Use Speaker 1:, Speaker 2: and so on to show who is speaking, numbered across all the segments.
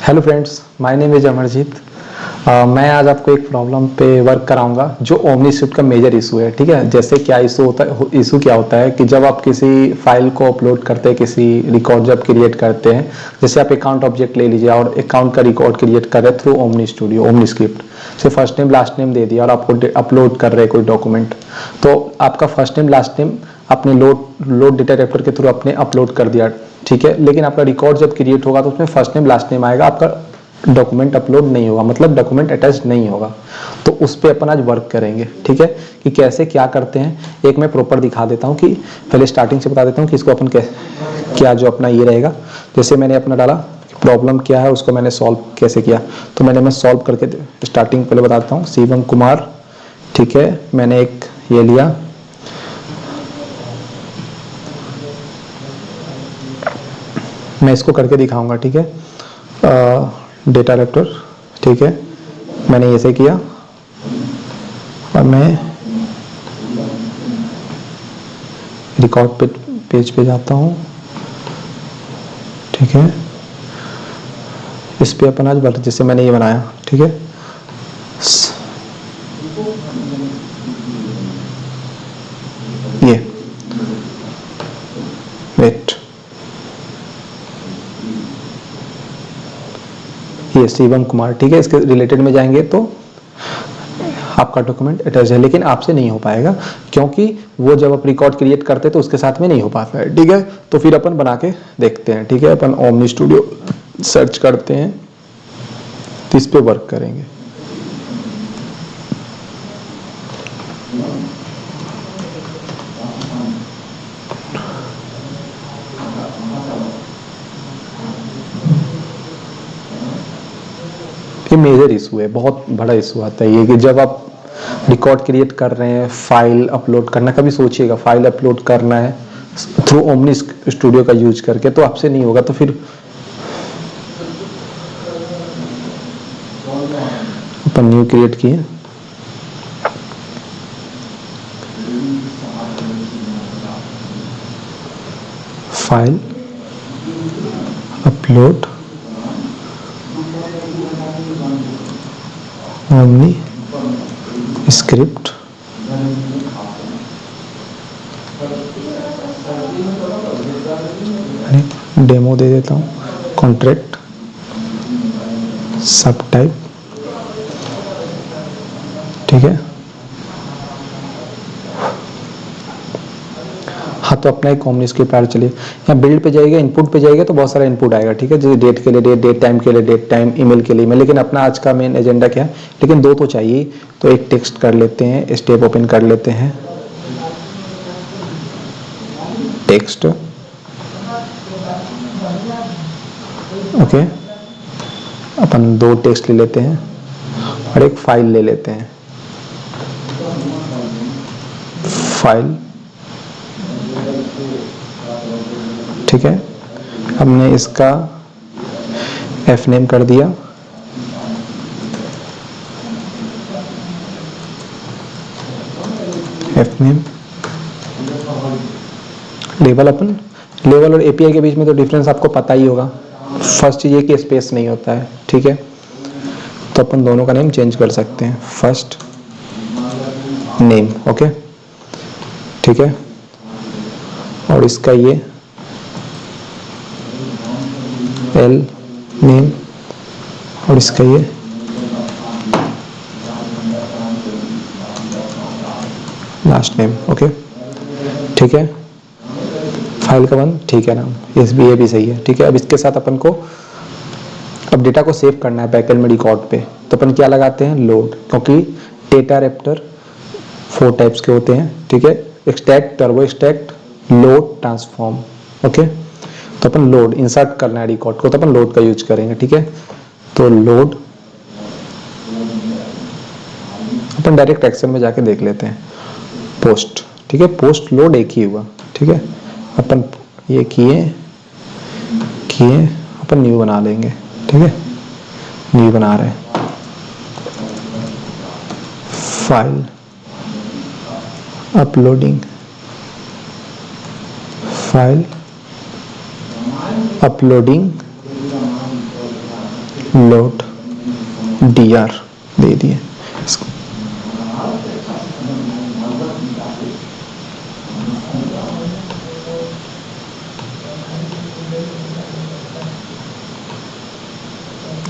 Speaker 1: Hello friends, my name is Amarjeet. मैं आज आपको एक प्रॉब्लम पे वर्क कराऊंगा जो ओमनी स्विफ्ट का मेजर इशू है। ठीक है, जैसे क्या इशू होता है, इशू क्या होता है कि जब आप किसी फाइल को अपलोड करते हैं, किसी रिकॉर्ड जब क्रिएट करते हैं, जैसे आप अकाउंट ऑब्जेक्ट ले लीजिए और अकाउंट का रिकॉर्ड क्रिएट कर रहे हैं through Omni studio, omni script से फर्स्ट नेम लास्ट नेम दे दिया और आपको अपलोड कर रहे हैं कोई डॉक्यूमेंट, तो आपका फर्स्ट नेम लास्ट नेम अपने लोड डेटा रेफर के थ्रू अपने अपलोड कर दिया। ठीक है, लेकिन आपका रिकॉर्ड जब क्रिएट होगा तो उसमें फर्स्ट नेम लास्ट नेम आएगा, आपका डॉक्यूमेंट अपलोड नहीं होगा, मतलब डॉक्यूमेंट अटैच नहीं होगा। तो उस पर अपन आज वर्क करेंगे। ठीक है, कि कैसे क्या करते हैं, एक मैं प्रॉपर दिखा देता हूँ कि पहले स्टार्टिंग से बता देता हूँ कि इसको अपन क्या जो अपना ये रहेगा। जैसे मैंने अपना डाला प्रॉब्लम क्या है, उसको मैंने सॉल्व कैसे किया, तो मैं सॉल्व करके स्टार्टिंग पहले बताता हूँ। शिवम कुमार, ठीक है, मैंने एक ये लिया, मैं इसको करके दिखाऊंगा। ठीक है, डेटा रेफर, ठीक है, मैंने ऐसे किया और मैं रिकॉर्ड पेज पे जाता हूँ। ठीक है, इस पे अपन आज वर्क, जैसे मैंने ये बनाया। ठीक है, ये वेट, ये शिवम कुमार, ठीक है, इसके रिलेटेड में जाएंगे तो आपका डॉक्यूमेंट अटैच है, लेकिन आपसे नहीं हो पाएगा क्योंकि वो जब आप रिकॉर्ड क्रिएट करते हैं तो उसके साथ में नहीं हो पाता है। ठीक है, तो फिर अपन बना के देखते हैं। ठीक है, अपन ओमनी स्टूडियो सर्च करते हैं तो इस पे वर्क करेंगे। ये मेजर इशू है, बहुत बड़ा इशू आता है ये कि जब आप रिकॉर्ड क्रिएट कर रहे हैं, फाइल अपलोड करना, कभी सोचिएगा फाइल अपलोड करना है थ्रू ओमनी स्टूडियो का यूज करके, तो आपसे नहीं होगा। तो फिर अपन न्यू क्रिएट किए, file upload Omni script, demo दे देता हूँ, कॉन्ट्रैक्ट सब टाइप। ठीक है, हाँ, तो अपना एक ओमनी स्क्रिप्ट ऐड चलिए, यहाँ बिल्ड पे जाइएगा, इनपुट पे जाइएगा तो बहुत सारा इनपुट आएगा। ठीक है, जैसे डेट के लिए डेट, डेट टाइम के लिए डेट टाइम, ईमेल के लिए ईमेल, लेकिन अपना आज का मेन एजेंडा क्या है, लेकिन दो तो चाहिए, तो एक टेक्स्ट कर लेते हैं, स्टेप ओपन कर लेते हैं, टेक्स्ट, ओके, अपन दो टेक्स्ट ले लेते हैं और एक फाइल ले लेते हैं, फाइल। ठीक है, हमने इसका एफ नेम कर दिया, एफ नेम, लेवल, अपन लेवल और एपीआई के बीच में तो डिफरेंस आपको पता ही होगा। फर्स्ट चीज ये कि स्पेस नहीं होता है। ठीक है, तो अपन दोनों का नेम चेंज कर सकते हैं, फर्स्ट नेम, ओके, ठीक है, और इसका ये एल नेम और इसका ये लास्ट नेम, ओके, ठीक है, फाइल का वन, ठीक है, नाम एस बी ए भी सही है। ठीक है, अब इसके साथ अपन को अब डेटा को सेव करना है बैकएंड में रिकॉर्ड पे, तो अपन क्या लगाते हैं, लोड, क्योंकि डेटा रेप्टर 4 टाइप्स के होते हैं। ठीक है, extract, turbo extract, load, transform, okay, तो अपन लोड इंसर्ट करना है रिकॉर्ड को, तो अपन लोड का यूज करेंगे। ठीक है, तो लोड, अपन डायरेक्ट एक्सेल में जाके देख लेते हैं, पोस्ट। ठीक है, पोस्ट लोड एक ही हुआ। ठीक है, अपन ये किए किए अपन न्यू बना लेंगे। ठीक है, न्यू बना रहे हैं, file uploading, file uploading load dr दे दिए।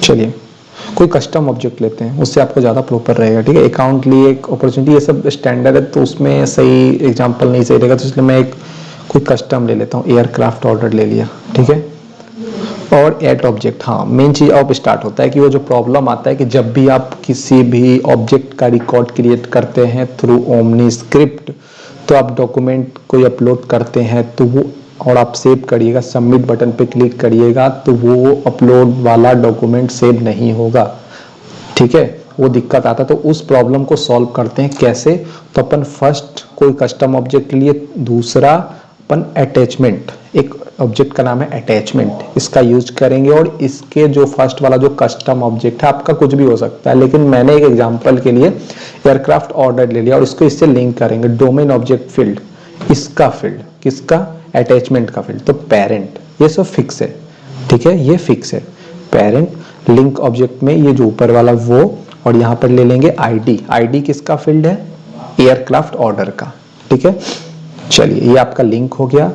Speaker 1: चलिए कोई कस्टम ऑब्जेक्ट लेते हैं, उससे आपको ज़्यादा प्रॉपर रहेगा, ठीक है। अकाउंट लिए एक अपॉर्चुनिटी, ये सब स्टैंडर्ड है तो उसमें सही एग्जांपल नहीं सही रहेगा, तो इसलिए मैं एक कोई कस्टम ले लेता हूँ। एयरक्राफ्ट ऑर्डर ले लिया, ठीक है। और एट ऑब्जेक्ट, हाँ मेन चीज़ अब स्टार्ट होता है कि वो जो प्रॉब्लम आता है कि जब भी आप किसी भी ऑब्जेक्ट का रिकॉर्ड क्रिएट करते हैं थ्रू ओमनी स्क्रिप्ट, तो आप डॉक्यूमेंट कोई अपलोड करते हैं तो वो, और आप सेव करिएगा, सबमिट बटन पे क्लिक करिएगा तो वो अपलोड वाला डॉक्यूमेंट सेव नहीं होगा, ठीक है। वो दिक्कत आता है, तो उस प्रॉब्लम को सॉल्व करते हैं कैसे। तो अपन फर्स्ट कोई कस्टम ऑब्जेक्ट लिए, दूसरा अपन अटैचमेंट, एक ऑब्जेक्ट का नाम है अटैचमेंट, इसका यूज करेंगे। और इसके जो फर्स्ट वाला जो कस्टम ऑब्जेक्ट है, आपका कुछ भी हो सकता है, लेकिन मैंने एक एग्जांपल के लिए एयरक्राफ्ट ऑर्डर ले लिया और इसको इससे लिंक करेंगे। डोमेन ऑब्जेक्ट फील्ड, इसका फील्ड किसका, अटैचमेंट का फील्ड, तो पेरेंट, ये सब फिक्स है, ठीक है, ये फिक्स है। पेरेंट लिंक ऑब्जेक्ट में ये जो ऊपर वाला वो, और यहाँ पर ले लेंगे आईडी। आईडी किसका फील्ड है, एयरक्राफ्ट ऑर्डर का, ठीक है। चलिए ये आपका लिंक हो गया,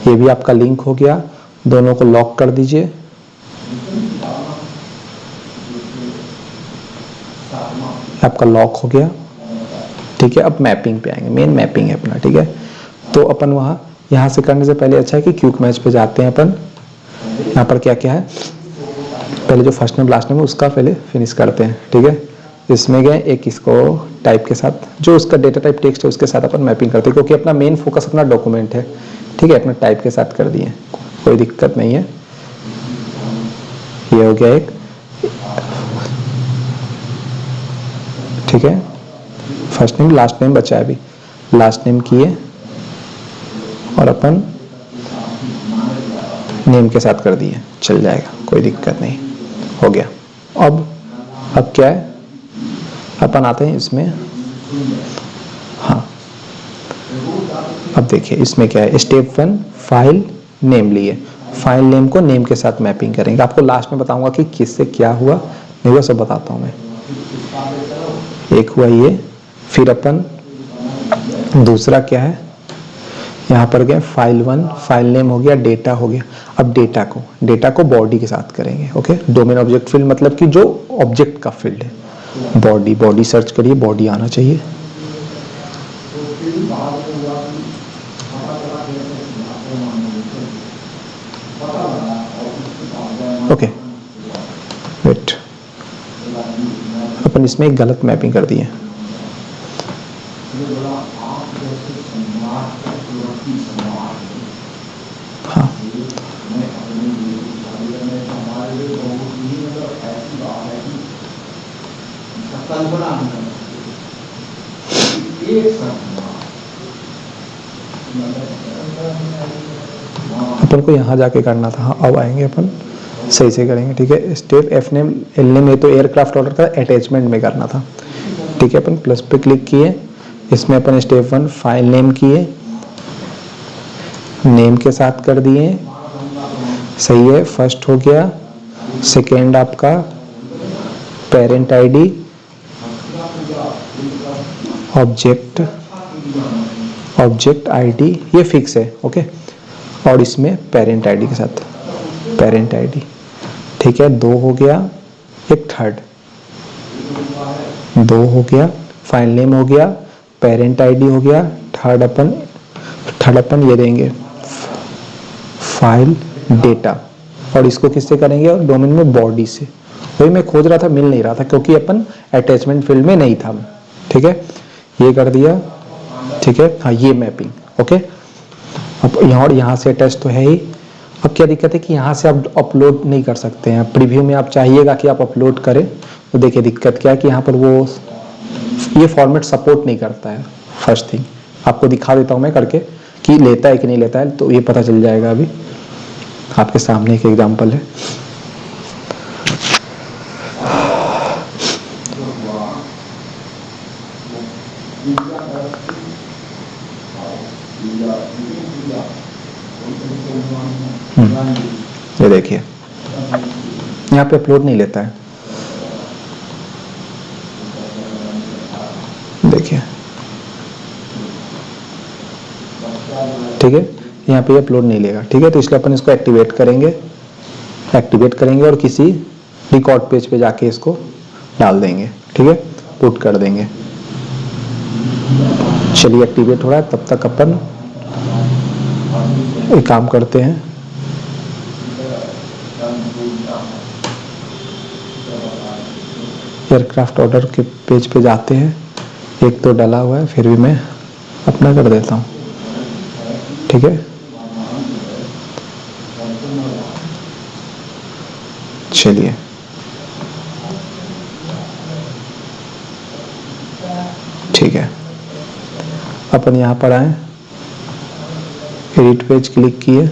Speaker 1: ये भी आपका लिंक हो गया, दोनों को लॉक कर दीजिए। आपका लॉक हो गया, ठीक है। अब मैपिंग पे आएंगे, मेन मैपिंग है अपना, ठीक है। तो अपन वहाँ यहाँ से करने से पहले अच्छा है कि क्विक मैच पे जाते हैं अपन। यहाँ पर क्या क्या है, पहले जो फर्स्ट नेम लास्ट नेम है उसका पहले फिनिश करते हैं, ठीक है। इसमें गए एक, इसको टाइप के साथ, जो उसका डेटा टाइप टेक्स्ट है उसके साथ अपन मैपिंग करते हैं, क्योंकि अपना मेन फोकस अपना डॉक्यूमेंट है, ठीक है। अपना टाइप के साथ कर दिए, कोई दिक्कत नहीं है। ये हो गया एक, ठीक है। फर्स्ट नेम लास्ट नेम बचा है अभी, लास्ट नेम किए और अपन नेम के साथ कर दिए, चल जाएगा, कोई दिक्कत नहीं, हो गया। अब क्या है, अपन आते हैं इसमें, हाँ अब देखिए इसमें क्या है, स्टेप 1 फाइल नेम लिए, फाइल नेम को नेम के साथ मैपिंग करेंगे। आपको लास्ट में बताऊंगा कि किससे क्या हुआ, नहीं वो सब बताता हूँ मैं। एक हुआ ये, फिर अपन दूसरा क्या है, यहाँ पर गए फाइल 1, फाइल नेम हो गया, डेटा हो गया। अब डेटा को बॉडी के साथ करेंगे, ओके। डोमेन ऑब्जेक्ट फील्ड मतलब कि जो ऑब्जेक्ट का फील्ड है, बॉडी सर्च करिए, बॉडी आना चाहिए। ओके वेट, अपन इसमें एक गलत मैपिंग कर दी है। हाँ अपन को यहाँ जाके करना था, हाँ अब आएंगे अपन सही से करेंगे, ठीक है। Step F name L name, ये तो एयरक्राफ्ट ऑर्डर का अटैचमेंट में करना था, ठीक है। अपन प्लस पे क्लिक किए, इसमें अपन स्टेप 1 फाइल नेम किए, नेम के साथ कर दिए, सही है, फर्स्ट हो गया। सेकेंड आपका पेरेंट आईडी, ऑब्जेक्ट आईडी, ये फिक्स है, ओके। और इसमें पेरेंट आईडी के साथ पेरेंट आईडी, ठीक है। 2 हो गया, एक थर्ड, 2 हो गया, फाइल नेम हो गया, पेरेंट आईडी हो गया, थर्ड अपन ये देंगे फाइल डेटा, और इसको किससे करेंगे, और डोमेन में बॉडी से। वही मैं खोज रहा था, मिल नहीं रहा था क्योंकि अपन अटैचमेंट फील्ड में नहीं था, ठीक है। ये कर दिया, ठीक है। हाँ ये मैपिंग, ओके। अब यहाँ और यहाँ से अटैच तो है ही। अब क्या दिक्कत है कि यहाँ से आप अपलोड नहीं कर सकते हैं, प्रीव्यू में आप चाहिएगा कि आप अपलोड करें, तो देखिए दिक्कत क्या है कि यहाँ पर वो ये फॉर्मेट सपोर्ट नहीं करता है। फर्स्ट थिंग आपको दिखा देता हूँ मैं करके कि लेता है कि नहीं लेता है, तो ये पता चल जाएगा। अभी आपके सामने एक एग्जांपल है, ये देखिए यहाँ पे अपलोड नहीं लेता है, देखिए ठीक है, यहाँ पे अपलोड नहीं लेगा। ठीक है, तो इसलिए अपन इसको एक्टिवेट करेंगे और किसी रिकॉर्ड पेज पे जाके इसको डाल देंगे। ठीक है, पुट कर देंगे। चलिए एक्टिवेट हो रहा है, तब तक अपन एक काम करते हैं, एयरक्राफ्ट ऑर्डर के पेज पे जाते हैं। एक तो डला हुआ है, फिर भी मैं अपना कर देता हूँ। ठीक है, चलिए ठीक है, अपन यहाँ पर आए, एडिट पेज क्लिक किए,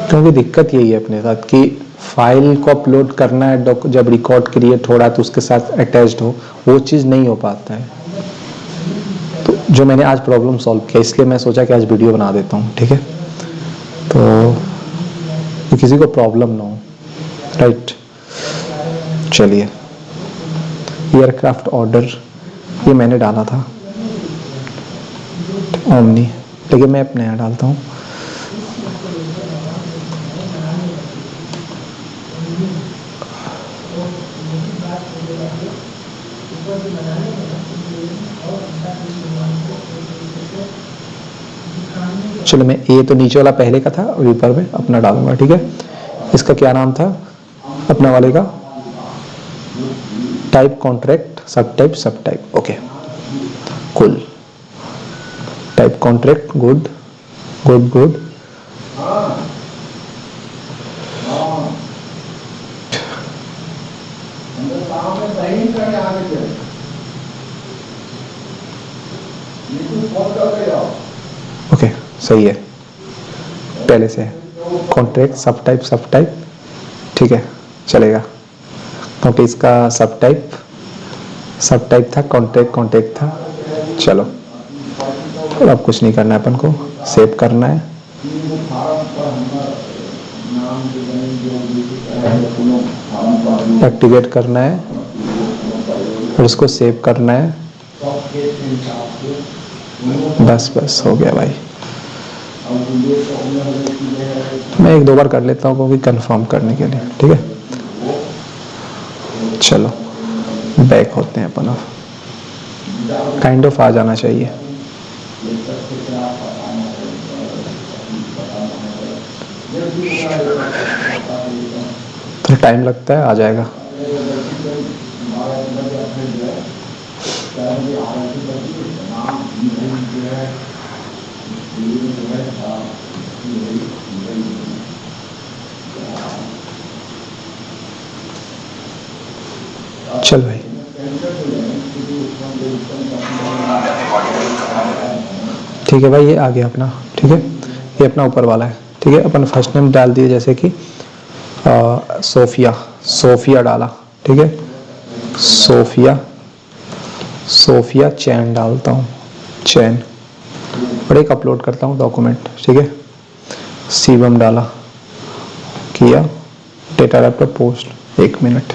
Speaker 1: क्योंकि दिक्कत यही है अपने साथ कि फाइल को अपलोड करना है, जब रिकॉर्ड क्रिएट हो रहा है तो उसके साथ अटैच्ड हो, वो चीज़ नहीं हो पाता है। तो जो मैंने आज प्रॉब्लम सॉल्व किया, इसलिए मैं सोचा कि आज वीडियो बना देता हूँ। ठीक है, तो किसी को प्रॉब्लम ना हो, राइट। चलिए, एयरक्राफ्ट ऑर्डर ये मैंने डाला था ओमनी, लेकिन मैं अपने यहाँ डालता हूँ। चलो, मैं ये तो नीचे वाला पहले का था और ऊपर में अपना डालूंगा। ठीक है, इसका क्या नाम था अपना वाले का? टाइप कॉन्ट्रैक्ट सब type. Okay, cool. Type contract, good. Okay, सही है, पहले से कॉन्ट्रैक्ट सब टाइप। ठीक है, चलेगा, क्योंकि इसका सब टाइप था, कॉन्ट्रैक्ट था। चलो, और अब कुछ नहीं करना है, अपन को सेव करना है। एक्टिवेट करना है और इसको सेव करना है। बस हो गया भाई। मैं एक दो बार कर लेता हूँ क्योंकि कंफर्म करने के लिए। ठीक है, चलो बैक होते हैं अपन। अब काइंड ऑफ आ जाना चाहिए। तो टाइम लगता है, आ जाएगा। चल भाई, ठीक है भाई, ये आ गया अपना। ठीक है, ये अपना ऊपर वाला है। ठीक है, अपन फर्स्ट नेम डाल दिए, जैसे कि सोफिया डाला। ठीक है, सोफिया चैन डालता हूँ, चैन, और एक अपलोड करता हूँ डॉक्यूमेंट। ठीक है, शिवम डाला, किया, data wrapper post, 1 minute,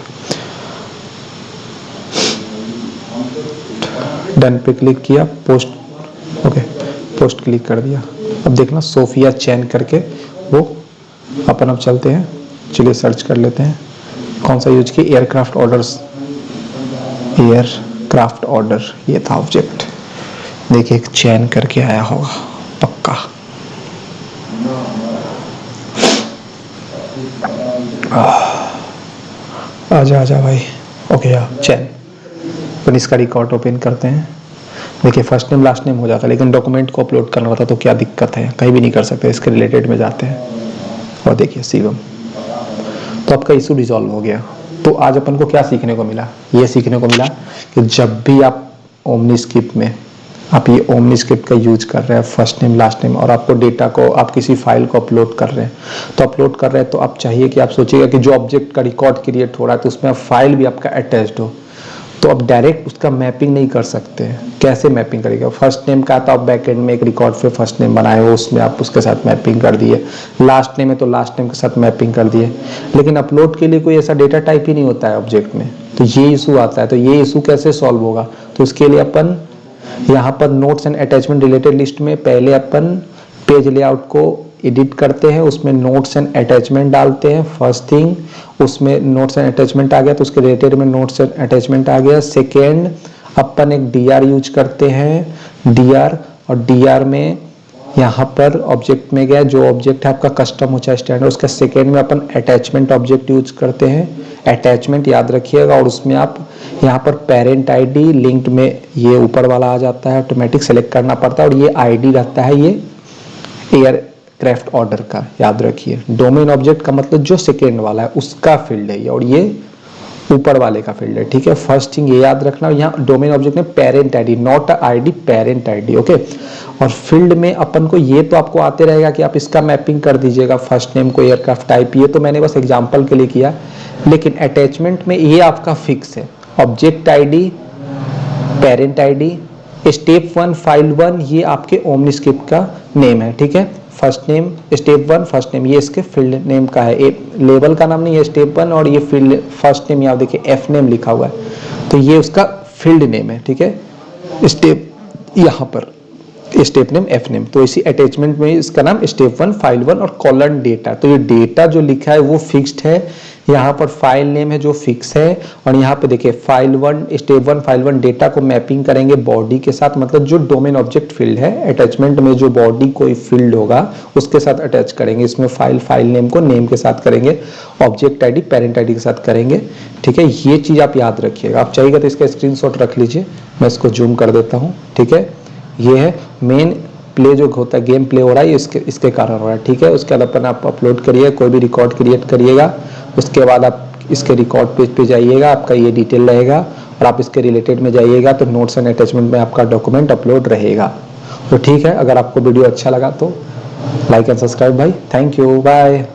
Speaker 1: done पे क्लिक किया, पोस्ट। ओके, पोस्ट क्लिक कर दिया। अब देखना सोफिया चैन करके वो अपन अब चलते हैं। चलिए सर्च कर लेते हैं कौन सा यूज किया, एयरक्राफ्ट ऑर्डर, ये था ऑब्जेक्ट। देखिए एक चैन करके आया होगा पक्का। आजा भाई। ओके यार, चैन। तो इसका रिकॉर्ड ओपन करते हैं। देखिए फर्स्ट नेम लास्ट नेम हो जाता है, लेकिन डॉक्यूमेंट को अपलोड करना होता तो क्या दिक्कत है, कहीं भी नहीं कर सकते। इसके रिलेटेड में जाते हैं और देखिए शिवम, तो आपका इशू रिजॉल्व हो गया। तो आज अपन को क्या सीखने को मिला? ये सीखने को मिला कि जब भी आप ओमनी स्किप में आप ये ओमनी स्क्रिप्ट का यूज कर रहे हैं, फर्स्ट नेम लास्ट नेम, और आपको डेटा को, आप किसी फाइल को अपलोड कर रहे हैं, तो अपलोड कर रहे हैं तो आप चाहिए कि आप सोचिएगा कि जो ऑब्जेक्ट का रिकॉर्ड क्रिएट हो रहा है तो उसमें फाइल भी आपका अटैच्ड हो, तो आप डायरेक्ट उसका मैपिंग नहीं कर सकते हैं। कैसे मैपिंग करेगा? फर्स्ट नेम का तो आप बैकएंड में एक रिकॉर्ड पे फर्स्ट नेम बनाए हो, उसमें आप उसके साथ मैपिंग कर दिए, लास्ट नेम है तो लास्ट नेम के साथ मैपिंग कर दिए, लेकिन अपलोड के लिए कोई ऐसा डेटा टाइप ही नहीं होता है ऑब्जेक्ट में, तो ये इशू आता है। तो ये इशू कैसे सॉल्व होगा? तो उसके लिए अपन यहाँ पर notes and attachment related list में पहले अपन पेज लेआउट को एडिट करते हैं, उसमें नोट्स एंड अटैचमेंट डालते हैं। फर्स्ट थिंग, उसमें नोट्स एंड अटैचमेंट आ गया तो उसके रिलेटेड में नोट्स एंड अटैचमेंट आ गया। सेकेंड, अपन एक डीआर यूज करते हैं, डीआर, और डीआर में यहाँ पर ऑब्जेक्ट में गया, जो ऑब्जेक्ट है आपका कस्टम हो चाहे स्टैंडर्ड, उसका सेकेंड में अपन अटैचमेंट ऑब्जेक्ट यूज करते हैं, अटैचमेंट याद रखिएगा, और उसमें आप यहाँ पर पेरेंट आईडी लिंक्ड में ये ऊपर वाला आ जाता है, ऑटोमेटिक सेलेक्ट करना पड़ता है, और ये आईडी रहता है ये एयरक्राफ्ट ऑर्डर का, याद रखिए। डोमेन ऑब्जेक्ट का मतलब जो सेकेंड वाला है उसका फील्ड है ये, और ये ऊपर वाले का फील्ड है, ठीक है। फर्स्ट थिंग ये याद रखना, यहाँ डोमेन ऑब्जेक्ट में parent ID, not ID, parent ID, okay. और फील्ड में अपन को ये तो आपको आते रहेगा कि आप इसका मैपिंग कर दीजिएगा, फर्स्ट नेम को एयरक्राफ्ट टाइप, ये तो मैंने बस एग्जांपल के लिए किया, लेकिन अटैचमेंट में ये आपका फिक्स है, object ID, parent ID, step 1 file 1, ये आपके ओमनी स्क्रिप्ट का नेम है, ठीक है। First name, step 1 first name, ये इसके फील्ड नेम का है, लेवल का नाम नहीं है स्टेप 1, और ये फील्ड फर्स्ट नेम यहाँ देखिए एफ नेम लिखा हुआ है, तो ये उसका फील्ड नेम है, ठीक है। स्टेप यहाँ पर स्टेप नेम एफ नेम, तो इसी अटैचमेंट में इसका नाम स्टेप 1 फाइल 1 और कॉलन डेटा, तो ये डेटा जो लिखा है वो फिक्स्ड है, यहाँ पर फाइल नेम है जो फिक्स है, और यहाँ पे देखिए फाइल 1 स्टेप 1 फाइल 1 डेटा को मैपिंग करेंगे बॉडी के साथ, मतलब जो डोमेन ऑब्जेक्ट फील्ड है अटैचमेंट में जो बॉडी कोई फील्ड होगा उसके साथ अटैच करेंगे, इसमें फाइल नेम को नेम के साथ करेंगे, ऑब्जेक्ट आईडी पेरेंट आईडी के साथ करेंगे, ठीक है। ये चीज आप याद रखिएगा, आप चाहिएगा तो इसका स्क्रीनशॉट रख लीजिए, मैं इसको जूम कर देता हूँ, ठीक है। ये है मेन प्ले जो होता है, गेम प्ले हो रहा है इसके कारण हो रहा है, ठीक है। उसके बाद अपन आप अपलोड करिए, कोई भी रिकॉर्ड क्रिएट करिएगा, उसके बाद आप इसके रिकॉर्ड पेज पे जाइएगा, आपका ये डिटेल रहेगा, और आप इसके रिलेटेड में जाइएगा तो नोट्स एंड अटैचमेंट में आपका डॉक्यूमेंट अपलोड रहेगा। तो ठीक है, अगर आपको वीडियो अच्छा लगा तो लाइक एंड सब्सक्राइब भाई, थैंक यू, बाय।